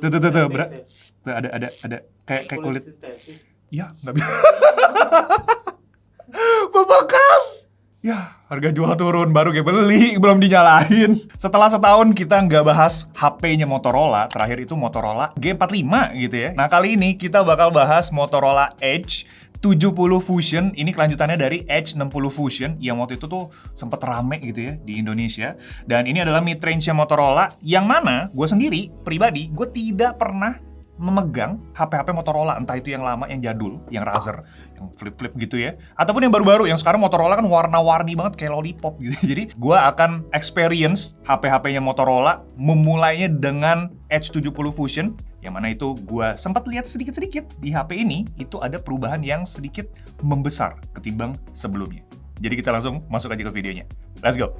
Tuh, tuh ada kayak kulit. Ya, nggak bisa. Bebekas. Ya, harga jual turun, baru gue beli, belum dinyalain. Setelah setahun kita nggak bahas HP-nya Motorola, terakhir itu Motorola G45 gitu ya. Nah, kali ini kita bakal bahas Motorola Edge 70 Fusion. Ini kelanjutannya dari Edge 60 Fusion yang waktu itu tuh sempet rame gitu ya di Indonesia. Dan ini adalah mid-range-nya Motorola yang mana gue sendiri, pribadi, gue tidak pernah memegang HP-HP Motorola, entah itu yang lama, yang jadul, yang Razer, yang flip-flip gitu ya, ataupun yang baru-baru, yang sekarang Motorola kan warna-warni banget kayak lollipop gitu. Jadi gue akan experience HP-HP-nya Motorola, memulainya dengan Edge 70 Fusion, yang mana itu gue sempat lihat sedikit-sedikit di HP ini, itu ada perubahan yang sedikit membesar ketimbang sebelumnya. Jadi kita langsung masuk aja ke videonya. Let's go!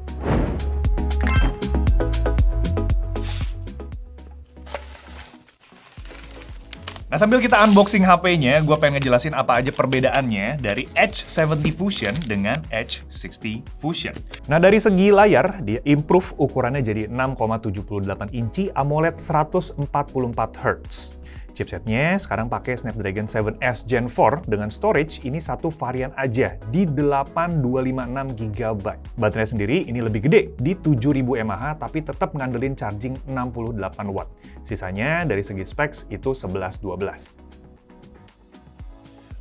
Nah, sambil kita unboxing HP-nya, gue pengen ngejelasin apa aja perbedaannya dari Edge 70 Fusion dengan Edge 60 Fusion. Nah, dari segi layar, dia improve ukurannya jadi 6,78 inci AMOLED 144 Hz. Chipsetnya sekarang pakai Snapdragon 7S Gen 4 dengan storage ini satu varian aja di 8256 GB. Baterai sendiri ini lebih gede di 7000 mAh tapi tetap ngandelin charging 68 Watt. Sisanya dari segi specs itu 11-12.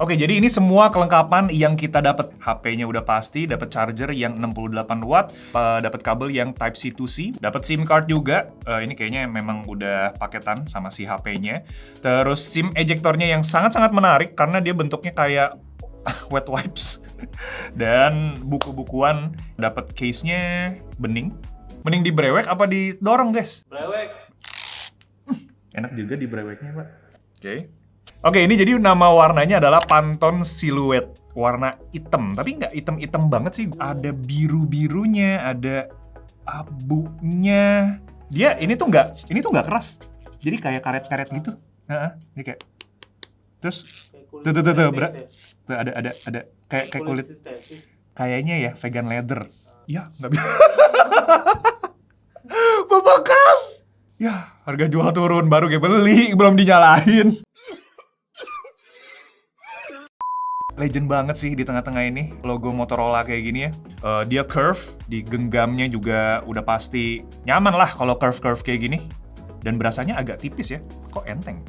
Oke, jadi ini semua kelengkapan yang kita dapat. HP-nya udah pasti, dapat charger yang 68 watt, dapat kabel yang Type-C to C, dapat SIM card juga. Ini kayaknya memang udah paketan sama si HP-nya. Terus SIM ejectornya yang sangat-sangat menarik karena dia bentuknya kayak wet wipes. Dan buku-bukuan, dapat case-nya bening. Mending dibrewek apa didorong, guys? Brewek. Enak juga dibreweknya, Pak. Oke, ini jadi nama warnanya adalah Pantone Silhouette. Warna hitam, tapi nggak hitam-hitam banget sih. Ada biru-birunya, ada abunya. Dia ini tuh nggak keras. Jadi kayak karet-karet gitu. Ini kayak. Terus tuh ada kayak kulit. Kayaknya ya vegan leather. Ya, nggak bisa. Bebekas. Ya, harga jual turun, baru gue beli, belum dinyalain. Legend banget sih di tengah-tengah ini, logo Motorola kayak gini ya. Dia curve, di genggamnya juga udah pasti nyaman lah kalau curve-curve kayak gini. Dan berasanya agak tipis ya, kok enteng.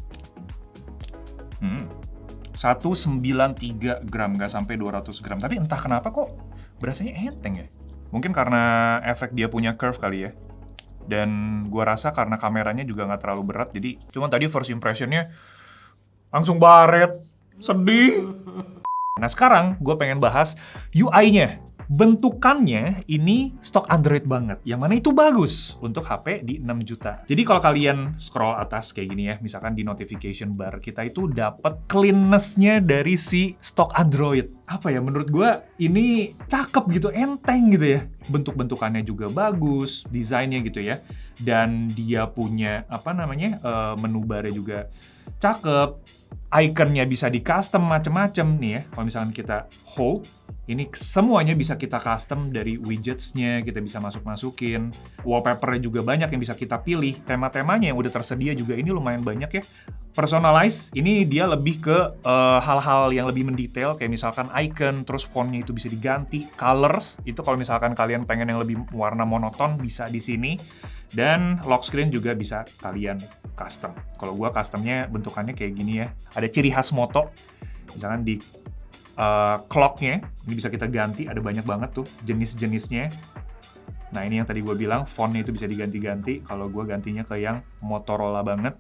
193 gram, nggak sampai 200 gram. Tapi entah kenapa kok berasanya enteng ya. Mungkin karena efek dia punya curve kali ya. Dan gua rasa karena kameranya juga nggak terlalu berat, jadi cuma tadi first impressionnya langsung baret, sedih. Nah, sekarang gue pengen bahas UI-nya. Bentukannya ini stok Android banget, yang mana itu bagus untuk HP di 6 juta. Jadi kalau kalian scroll atas kayak gini ya, misalkan di notification bar, kita itu dapat cleanness-nya dari si stok Android. Apa ya, menurut gue ini cakep gitu, enteng gitu ya. Bentuk-bentukannya juga bagus, desainnya gitu ya. Dan dia punya, menu barnya juga cakep. Ikonnya bisa di custom macem-macem nih ya. Kalau misalkan kita hold, ini semuanya bisa kita custom dari widgets-nya, kita bisa masukin. Wallpaper-nya juga banyak yang bisa kita pilih. Tema-temanya yang udah tersedia juga ini lumayan banyak ya. Personalize, ini dia lebih ke hal-hal yang lebih mendetail, kayak misalkan icon, terus fontnya itu bisa diganti. Colors, itu kalau misalkan kalian pengen yang lebih warna monoton, bisa di sini. Dan lock screen juga bisa kalian custom. Kalau gua customnya bentukannya kayak gini ya. Ada ciri khas Moto. Misalkan di clock-nya, ini bisa kita ganti. Ada banyak banget tuh jenis-jenisnya. Nah, ini yang tadi gua bilang, fontnya itu bisa diganti-ganti. Kalau gua gantinya ke yang Motorola banget.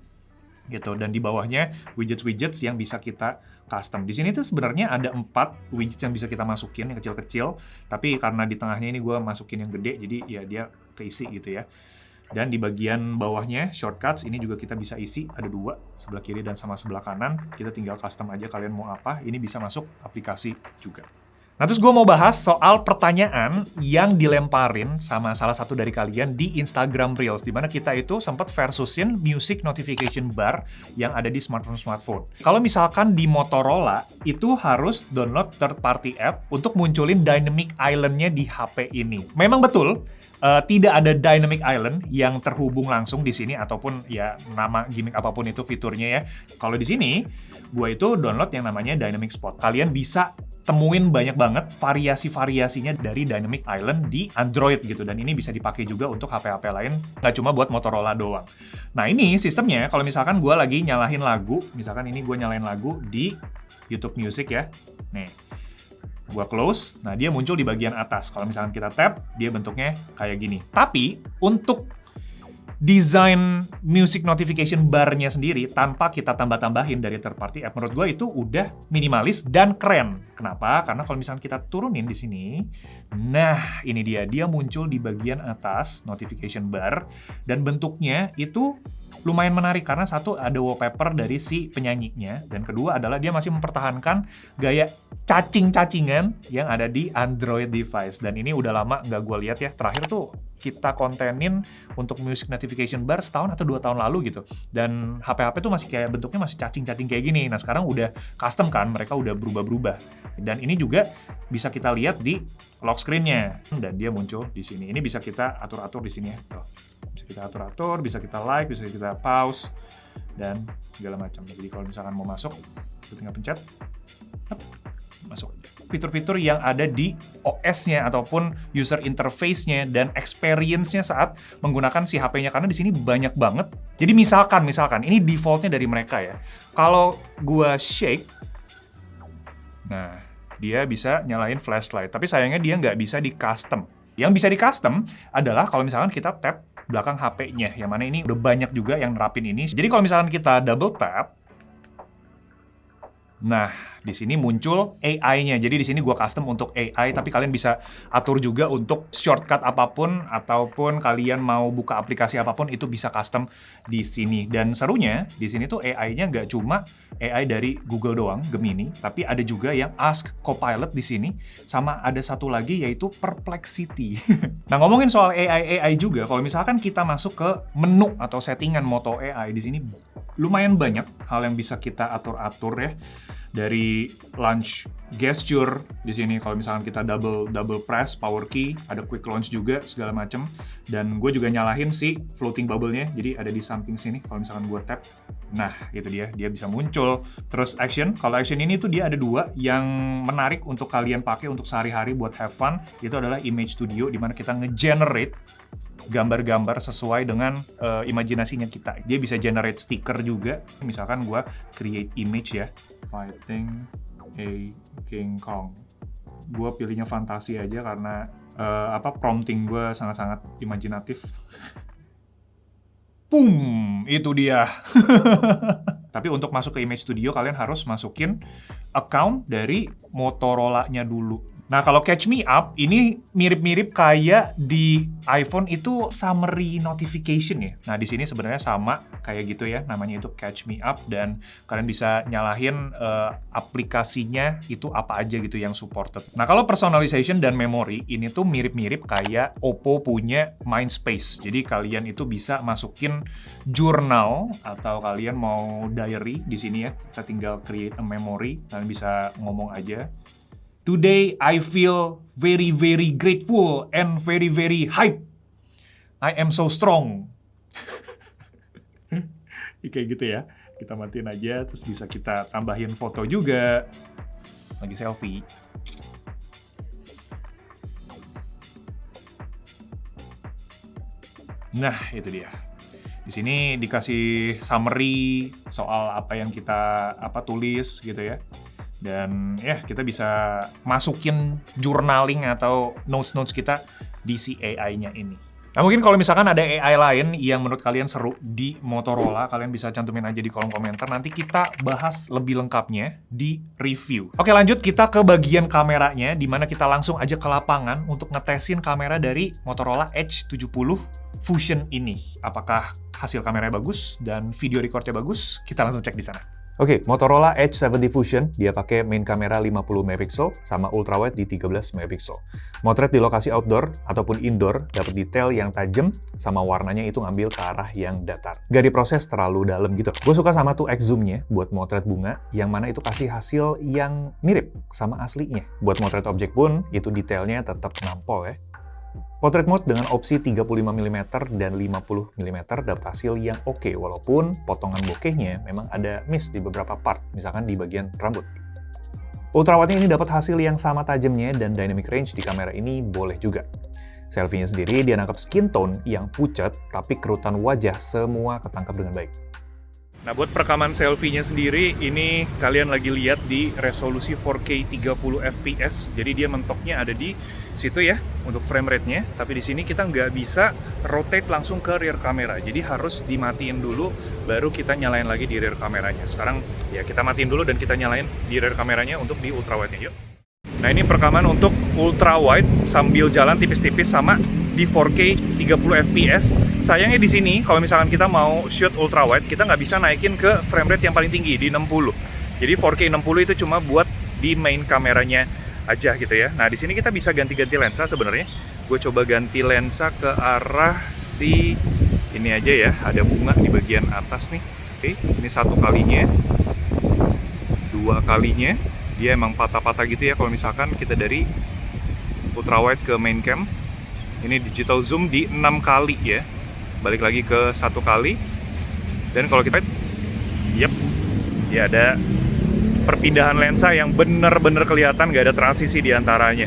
Gitu. Dan di bawahnya widgets-widgets yang bisa kita custom. Di sini tuh sebenarnya ada 4 widgets yang bisa kita masukin, yang kecil-kecil. Tapi karena di tengahnya ini gua masukin yang gede, jadi ya dia keisi gitu ya. Dan di bagian bawahnya, shortcuts, ini juga kita bisa isi, ada 2, sebelah kiri dan sama sebelah kanan. Kita tinggal custom aja kalian mau apa, ini bisa masuk aplikasi juga. Nah, terus gue mau bahas soal pertanyaan yang dilemparin sama salah satu dari kalian di Instagram Reels, di mana kita itu sempat versusin music notification bar yang ada di smartphone. Kalau misalkan di Motorola, itu harus download third party app untuk munculin Dynamic Island-nya di HP ini. Memang betul, tidak ada Dynamic Island yang terhubung langsung di sini, ataupun ya nama gimmick apapun itu fiturnya ya. Kalau di sini, gue itu download yang namanya Dynamic Spot. Kalian bisa temuin banyak banget variasi-variasinya dari Dynamic Island di Android gitu. Dan ini bisa dipakai juga untuk HP-HP lain, nggak cuma buat Motorola doang. Nah, ini sistemnya kalau misalkan gue lagi nyalahin lagu, misalkan ini gue nyalain lagu di YouTube Music ya. Nih, gue close, nah dia muncul di bagian atas. Kalau misalkan kita tap, dia bentuknya kayak gini. Tapi, untuk desain music notification bar-nya sendiri tanpa kita tambah-tambahin dari third party app, menurut gue itu udah minimalis dan keren. Kenapa? Karena kalau misalnya kita turunin di sini, nah ini dia muncul di bagian atas notification bar, dan bentuknya itu lumayan menarik karena satu, ada wallpaper dari si penyanyinya, dan kedua adalah dia masih mempertahankan gaya cacing-cacingan yang ada di Android device. Dan ini udah lama nggak gue lihat ya. Terakhir tuh kita kontenin untuk music notification bar setahun atau 2 tahun lalu gitu. Dan HP-HP tuh masih kayak bentuknya masih cacing-cacing kayak gini. Nah, sekarang udah custom kan, mereka udah berubah-berubah. Dan ini juga bisa kita lihat di lock screen-nya. Dan dia muncul di sini. Ini bisa kita atur-atur di sini ya. Tuh. Bisa kita atur-atur, bisa kita like, bisa kita pause, dan segala macam. Jadi kalau misalkan mau masuk, kita tinggal pencet, masuk. Fitur-fitur yang ada di OS-nya ataupun user interface-nya dan experience-nya saat menggunakan si HP-nya, karena di sini banyak banget. Jadi misalkan ini default-nya dari mereka ya. Kalau gua shake, nah dia bisa nyalain flashlight, tapi sayangnya dia nggak bisa di custom. Yang bisa di custom adalah kalau misalkan kita tap belakang HP-nya, yang mana ini udah banyak juga yang nerapin ini. Jadi kalau misalkan kita double tap, nah, di sini muncul AI-nya. Jadi di sini gua custom untuk AI, tapi kalian bisa atur juga untuk shortcut apapun, ataupun kalian mau buka aplikasi apapun, itu bisa custom di sini. Dan serunya, di sini tuh AI-nya nggak cuma AI dari Google doang, Gemini, tapi ada juga yang Ask Copilot di sini, sama ada satu lagi yaitu Perplexity. Nah, ngomongin soal AI juga, kalau misalkan kita masuk ke menu atau settingan Moto AI, di sini lumayan banyak hal yang bisa kita atur-atur ya. Dari launch gesture di sini, kalau misalkan kita double press power key, ada quick launch juga segala macem. Dan gue juga nyalahin si floating bubble-nya, jadi ada di samping sini. Kalau misalkan gue tap, nah itu dia bisa muncul. Terus action, kalau action ini tuh dia ada 2 yang menarik untuk kalian pakai untuk sehari-hari buat have fun. Itu adalah image studio, di mana kita nge-generate gambar-gambar sesuai dengan imajinasinya kita. Dia bisa generate stiker juga. Misalkan gue create image ya, fighting a King Kong. Gue pilihnya fantasi aja karena prompting gue sangat-sangat imajinatif. Boom, itu dia. Tapi untuk masuk ke Image Studio, kalian harus masukin account dari Motorola-nya dulu. Nah, kalau Catch Me Up, ini mirip-mirip kayak di iPhone itu summary notification ya. Nah, di sini sebenarnya sama kayak gitu ya, namanya itu Catch Me Up, dan kalian bisa nyalahin aplikasinya itu apa aja gitu yang supported. Nah, kalau personalization dan memory, ini tuh mirip-mirip kayak Oppo punya Mindspace. Jadi kalian itu bisa masukin jurnal atau kalian mau diary di sini ya. Kita tinggal create a memory, kalian bisa ngomong aja. Today I feel very very grateful and very very hype. I am so strong. Kayak gitu ya. Kita matiin aja, terus bisa kita tambahin foto juga. Lagi selfie. Nah, itu dia. Di sini dikasih summary soal apa yang kita tulis gitu ya. Dan ya, kita bisa masukin journaling atau notes-notes kita di si AI-nya ini. Nah, mungkin kalau misalkan ada AI lain yang menurut kalian seru di Motorola, kalian bisa cantumin aja di kolom komentar. Nanti kita bahas lebih lengkapnya di review. Oke, lanjut kita ke bagian kameranya, di mana kita langsung aja ke lapangan untuk ngetesin kamera dari Motorola Edge 70 Fusion ini. Apakah hasil kameranya bagus dan video recordnya bagus? Kita langsung cek di sana. Oke, Motorola Edge 70 Fusion, dia pakai main kamera 50 megapiksel sama ultrawide di 13 megapiksel. Motret di lokasi outdoor ataupun indoor, dapat detail yang tajam sama warnanya itu ngambil ke arah yang datar. Gak diproses terlalu dalam gitu. Gue suka sama 2x zoom-nya buat motret bunga, yang mana itu kasih hasil yang mirip sama aslinya. Buat motret objek pun, itu detailnya tetap nampol ya. Portrait mode dengan opsi 35 mm dan 50 mm dapat hasil yang oke, walaupun potongan bokehnya memang ada miss di beberapa part, misalkan di bagian rambut. Ultrawide ini dapat hasil yang sama tajamnya dan dynamic range di kamera ini boleh juga. Selfie-nya sendiri dia nangkap skin tone yang pucat, tapi kerutan wajah semua ketangkap dengan baik. Nah, buat perekaman selfie-nya sendiri, ini kalian lagi lihat di resolusi 4K 30 fps. Jadi dia mentoknya ada di situ ya, untuk frame rate-nya. Tapi di sini kita nggak bisa rotate langsung ke rear kamera. Jadi harus dimatiin dulu, baru kita nyalain lagi di rear kameranya. Sekarang ya kita matiin dulu dan kita nyalain di rear kameranya untuk di ultrawide-nya. Yuk. Nah, ini perekaman untuk ultrawide sambil jalan tipis-tipis sama di 4K 30 fps. Sayangnya di sini kalau misalkan kita mau shoot ultrawide, kita nggak bisa naikin ke frame rate yang paling tinggi di 60. Jadi 4K 60 itu cuma buat di main kameranya aja gitu ya. Nah, di sini kita bisa ganti-ganti lensa sebenarnya. Gue coba ganti lensa ke arah si ini aja ya. Ada bunga di bagian atas nih. Oke, ini satu kalinya. Dua kalinya. Dia emang patah-patah gitu ya kalau misalkan kita dari ultrawide ke main cam. Ini digital zoom di 6 kali ya. Balik lagi ke 1 kali. Dan kalau kita yep, ya ada perpindahan lensa yang bener-bener kelihatan, gak ada transisi di antaranya.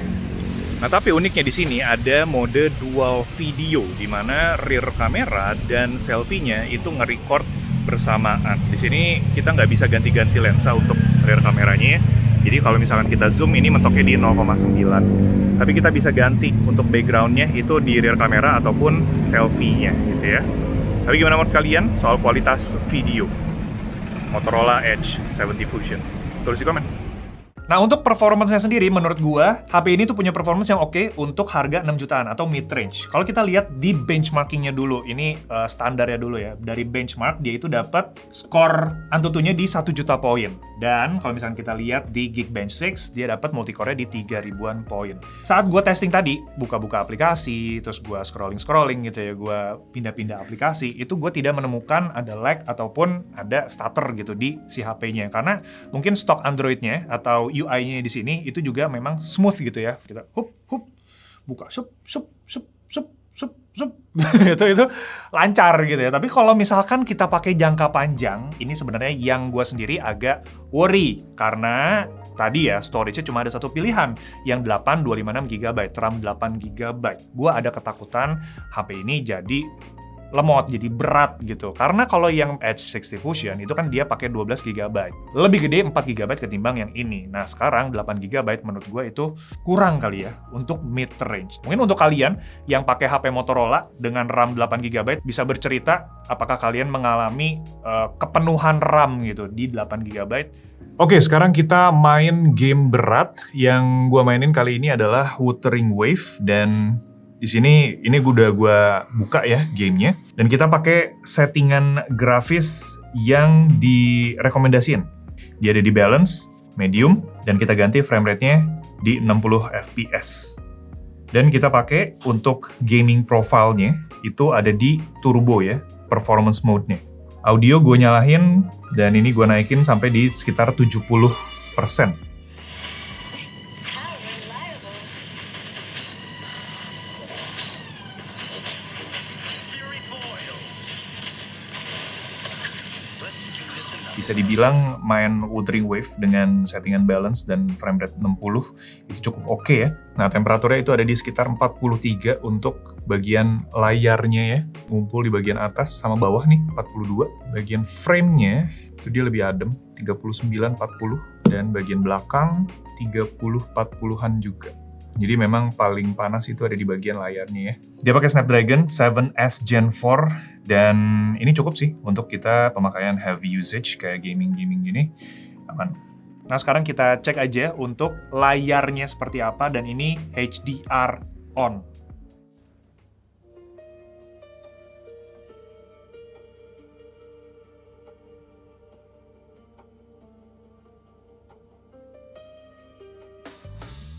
Nah, tapi uniknya di sini ada mode dual video, di mana rear kamera dan selfie-nya itu nge-record bersamaan. Di sini kita nggak bisa ganti-ganti lensa untuk rear kameranya. Jadi kalau misalkan kita zoom, ini mentoknya di 0,9. Tapi kita bisa ganti untuk background-nya itu di rear kamera ataupun selfie-nya gitu ya. Tapi gimana menurut kalian soal kualitas video Motorola Edge 70 Fusion? Tulis di komen. Nah, untuk performance-nya sendiri, menurut gua, HP ini tuh punya performance yang oke untuk harga 6 jutaan atau mid-range. Kalau kita lihat di benchmarking-nya dulu, ini standarnya dulu ya. Dari benchmark, dia itu dapat skor Antutunya di 1 juta poin. Dan kalau misalnya kita lihat di Geekbench 6, dia dapat multi-core-nya di 3.000-an poin. Saat gua testing tadi, buka-buka aplikasi, terus gua scrolling-scrolling gitu ya, gua pindah-pindah aplikasi, itu gua tidak menemukan ada lag ataupun ada stutter gitu di si HP-nya. Karena mungkin stok Android-nya atau UI-nya di sini itu juga memang smooth gitu ya. Kita buka sup itu lancar gitu ya. Tapi kalau misalkan kita pakai jangka panjang, ini sebenarnya yang gue sendiri agak worry karena tadi ya storage-nya cuma ada satu pilihan yang 8 256 GB, RAM 8 GB. Gue ada ketakutan HP ini jadi lemot, jadi berat gitu. Karena kalau yang Edge 60 Fusion itu kan dia pakai 12 GB. Lebih gede 4 GB ketimbang yang ini. Nah, sekarang 8 GB menurut gue itu kurang kali ya untuk mid range. Mungkin untuk kalian yang pakai HP Motorola dengan RAM 8 GB bisa bercerita apakah kalian mengalami kepenuhan RAM gitu di 8 GB. Oke, sekarang kita main game berat. Yang gue mainin kali ini adalah Wuthering Wave, dan di sini ini udah gue buka ya gamenya, dan kita pakai settingan grafis yang direkomendasiin. Dia ada di balance, medium, dan kita ganti frame rate-nya di 60 fps. Dan kita pakai untuk gaming profile-nya itu ada di turbo ya, performance mode-nya. Audio gue nyalahin, dan ini gue naikin sampai di sekitar 70%. Bisa dibilang main Wuthering Wave dengan settingan balance dan frame rate 60 itu cukup oke ya. Nah, temperaturnya itu ada di sekitar 43 untuk bagian layarnya ya. Ngumpul di bagian atas sama bawah nih 42. Bagian frame-nya itu dia lebih adem 39-40, dan bagian belakang 30-40-an juga. Jadi memang paling panas itu ada di bagian layarnya ya. Dia pakai Snapdragon 7S Gen 4, dan ini cukup sih untuk kita pemakaian heavy usage kayak gaming-gaming gini, aman. Nah, sekarang kita cek aja untuk layarnya seperti apa, dan ini HDR on.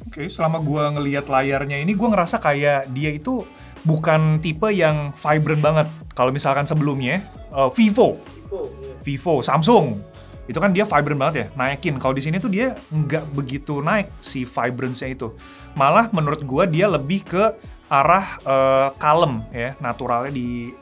Oke, selama gua ngelihat layarnya ini, gua ngerasa kayak dia itu bukan tipe yang vibrant banget. Kalau misalkan sebelumnya, Vivo, Samsung, itu kan dia vibrant banget ya, naikin. Kalau di sini tuh dia nggak begitu naik si vibrance-nya itu. Malah menurut gua dia lebih ke arah kalem ya, naturalnya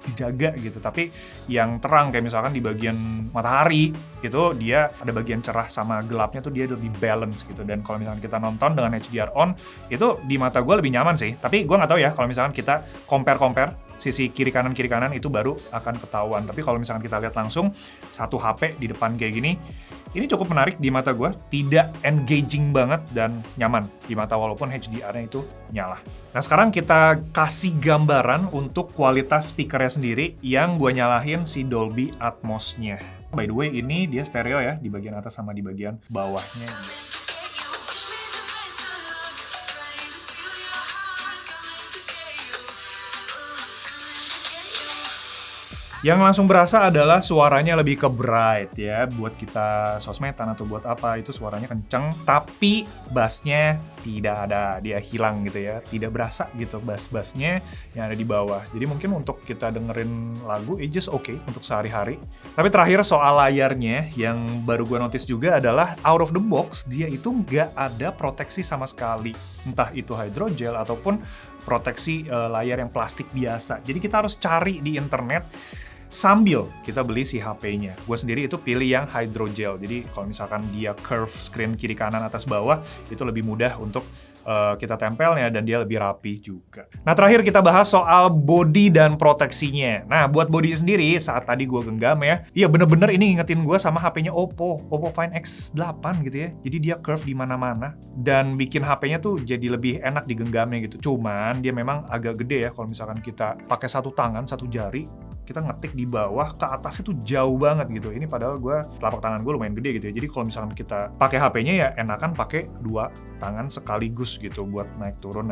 dijaga gitu. Tapi yang terang kayak misalkan di bagian matahari itu dia ada bagian cerah sama gelapnya tuh dia lebih balance gitu. Dan kalau misalkan kita nonton dengan HDR on itu di mata gue lebih nyaman sih. Tapi gue nggak tahu ya kalau misalkan kita compare sisi kiri kanan itu baru akan ketahuan. Tapi kalau misalkan kita lihat langsung satu HP di depan kayak gini, ini cukup menarik di mata gue, tidak engaging banget dan nyaman di mata walaupun HDR-nya itu nyala. Nah sekarang kita kasih gambaran untuk kualitas speakernya sendiri yang gue nyalahin si Dolby Atmos-nya. By the way ini dia stereo ya, di bagian atas sama di bagian bawahnya. Yang langsung berasa adalah suaranya lebih ke bright ya, buat kita sosmedan atau buat apa itu suaranya kenceng, tapi bassnya tidak ada, dia hilang gitu ya, tidak berasa gitu bass-bassnya yang ada di bawah. Jadi mungkin untuk kita dengerin lagu, it's just okay untuk sehari-hari. Tapi terakhir soal layarnya, yang baru gue notice juga adalah out of the box, dia itu nggak ada proteksi sama sekali. Entah itu hydrogel ataupun proteksi layar yang plastik biasa. Jadi kita harus cari di internet sambil kita beli si HP-nya. Gue sendiri itu pilih yang hydrogel. Jadi kalau misalkan dia curve screen kiri kanan atas bawah, itu lebih mudah untuk kita tempelnya dan dia lebih rapi juga. Nah terakhir kita bahas soal body dan proteksinya. Nah buat body sendiri, saat tadi gue genggam ya, iya bener-bener ini ngingetin gue sama HP-nya Oppo Find X8 gitu ya. Jadi dia curve di mana-mana dan bikin HP-nya tuh jadi lebih enak digenggamnya gitu. Cuman dia memang agak gede ya kalau misalkan kita pakai satu tangan, satu jari, kita ngetik di bawah ke atasnya tuh jauh banget gitu. Ini padahal telapak tangan gue lumayan gede gitu ya. Jadi kalau misalkan kita pakai HP-nya ya enakan pakai dua tangan sekaligus gitu buat naik turun.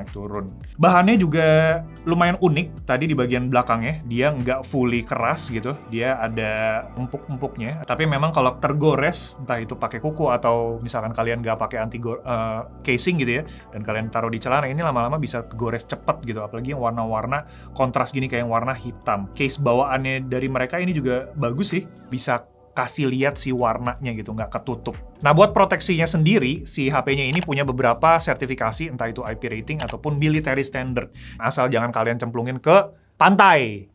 Bahannya juga lumayan unik. Tadi di bagian belakangnya dia nggak fully keras gitu. Dia ada empuk-empuknya. Tapi memang kalau tergores, entah itu pakai kuku atau misalkan kalian nggak pakai casing gitu ya, dan kalian taruh di celana, ini lama-lama bisa gores cepet gitu. Apalagi yang warna-warna kontras gini kayak yang warna hitam. Case bawaannya dari mereka ini juga bagus sih, bisa kasih lihat si warnanya gitu, nggak ketutup. Nah buat proteksinya sendiri, si HP-nya ini punya beberapa sertifikasi, entah itu IP rating ataupun military standard. Asal jangan kalian cemplungin ke pantai,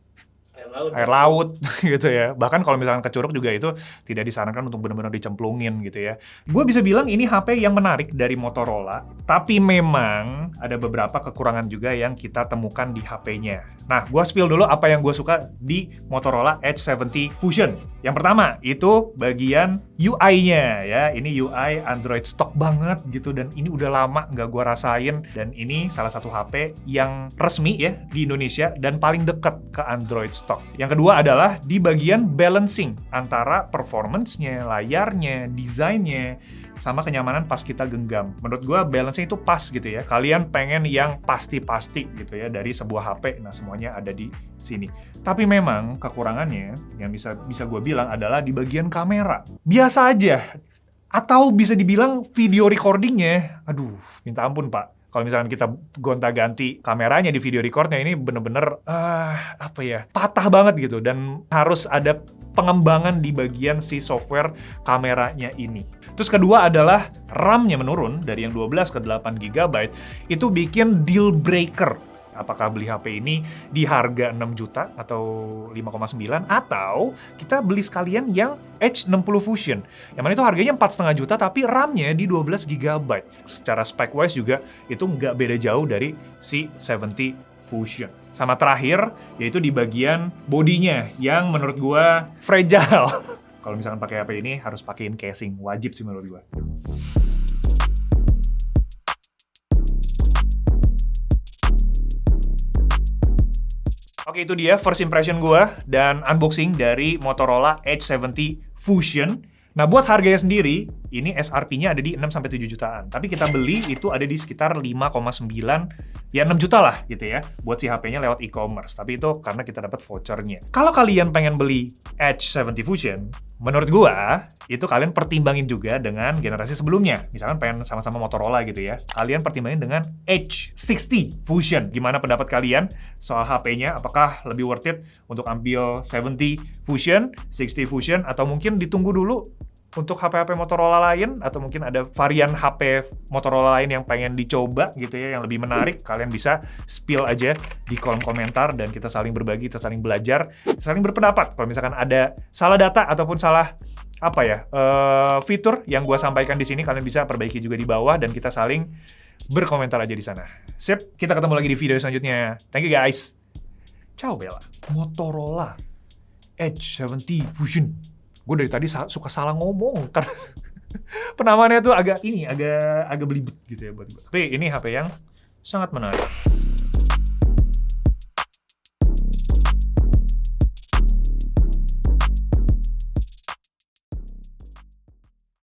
air laut gitu ya. Bahkan kalau misalkan ke curug juga itu tidak disarankan untuk benar-benar dicemplungin gitu ya. Gue bisa bilang ini HP yang menarik dari Motorola, tapi memang ada beberapa kekurangan juga yang kita temukan di HP-nya. Nah, gue spill dulu apa yang gue suka di Motorola Edge 70 Fusion. Yang pertama, itu bagian UI-nya ya. Ini UI Android stock banget gitu, dan ini udah lama nggak gue rasain. Dan ini salah satu HP yang resmi ya di Indonesia dan paling deket ke Android stock. Yang kedua adalah di bagian balancing antara performance-nya, layarnya, desainnya, sama kenyamanan pas kita genggam. Menurut gue balance-nya itu pas gitu ya. Kalian pengen yang pasti-pasti gitu ya dari sebuah HP. Nah semuanya ada di sini. Tapi memang kekurangannya yang bisa gue bilang adalah di bagian kamera. Biasa aja. Atau bisa dibilang video recording-nya. Aduh, minta ampun Pak. Kalau misalkan kita gonta-ganti kameranya di video recordnya, ini bener-bener patah banget gitu, dan harus ada pengembangan di bagian si software kameranya ini. Terus kedua adalah RAM-nya menurun dari yang 12 ke 8 GB. Itu bikin deal breaker. Apakah beli HP ini di harga 6 juta atau 5,9, atau kita beli sekalian yang Edge 60 Fusion. Yang mana itu harganya 4,5 juta tapi RAM-nya di 12 GB. Secara spec-wise juga itu nggak beda jauh dari si 70 Fusion. Sama terakhir, yaitu di bagian bodinya yang menurut gua fragile. Kalau misalkan pakai HP ini harus pakein casing, wajib sih menurut gua. Oke, itu dia first impression gue dan unboxing dari Motorola Edge 70 Fusion. Nah, buat harganya sendiri, ini SRP-nya ada di 6-7 jutaan. Tapi kita beli itu ada di sekitar 5,9, ya 6 juta lah gitu ya, buat si HP-nya lewat e-commerce. Tapi itu karena kita dapat vouchernya. Kalau kalian pengen beli Edge 70 Fusion, menurut gua, itu kalian pertimbangin juga dengan generasi sebelumnya. Misalkan pengen sama-sama Motorola gitu ya. Kalian pertimbangin dengan Edge 60 Fusion. Gimana pendapat kalian soal HP-nya? Apakah lebih worth it untuk ambil 70 Fusion, 60 Fusion, atau mungkin ditunggu dulu untuk HP-HP Motorola lain, atau mungkin ada varian HP Motorola lain yang pengen dicoba gitu ya, yang lebih menarik? Kalian bisa spill aja di kolom komentar dan kita saling berbagi, kita saling belajar, kita saling berpendapat. Kalau misalkan ada salah data ataupun salah fitur yang gua sampaikan di sini, kalian bisa perbaiki juga di bawah dan kita saling berkomentar aja di sana. Sip, kita ketemu lagi di video selanjutnya. Thank you guys. Ciao Bella. Motorola Edge 70 Fusion. Gue dari tadi suka salah ngomong karena penamaannya tuh agak belibet gitu ya buat gue. Tapi ini HP yang sangat menarik.